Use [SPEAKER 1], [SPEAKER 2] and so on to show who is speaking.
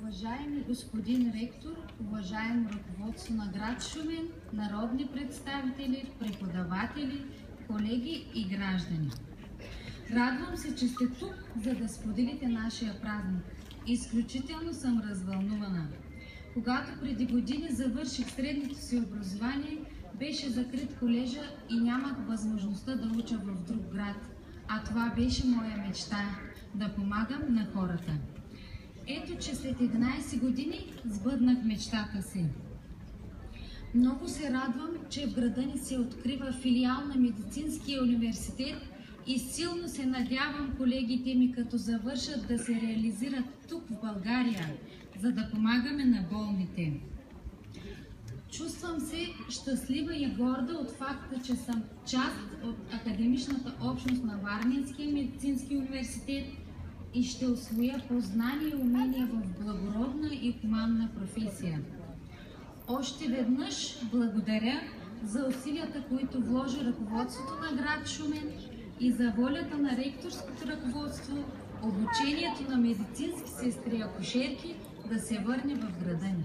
[SPEAKER 1] Уважаеми господин ректор, уважаемо ръководство на град Шумен, народни представители, преподаватели, колеги и граждани. Радвам се, че сте тук, за да споделите нашия празник. Изключително съм развълнувана. Когато преди години завърших средното си образование, беше закрит колежа и нямах възможността да уча в друг град. А това беше моя мечта – да помагам на хората. Ето, че след 11 години сбъднах мечтата си. Много се радвам, че в града ни се открива филиал на Медицинския университет и силно се надявам колегите ми, като завършат, да се реализират тук в България, за да помагаме на болните. Чувствам се щастлива и горда от факта, че съм част от академичната общност на Варненския медицински университет и ще усвоя познания и умения в благородна и хуманна професия. Още веднъж благодаря за усилията, които вложи ръководството на град Шумен и за волята на ректорското ръководство, обучението на медицински сестри и акушерки да се върне в града ни.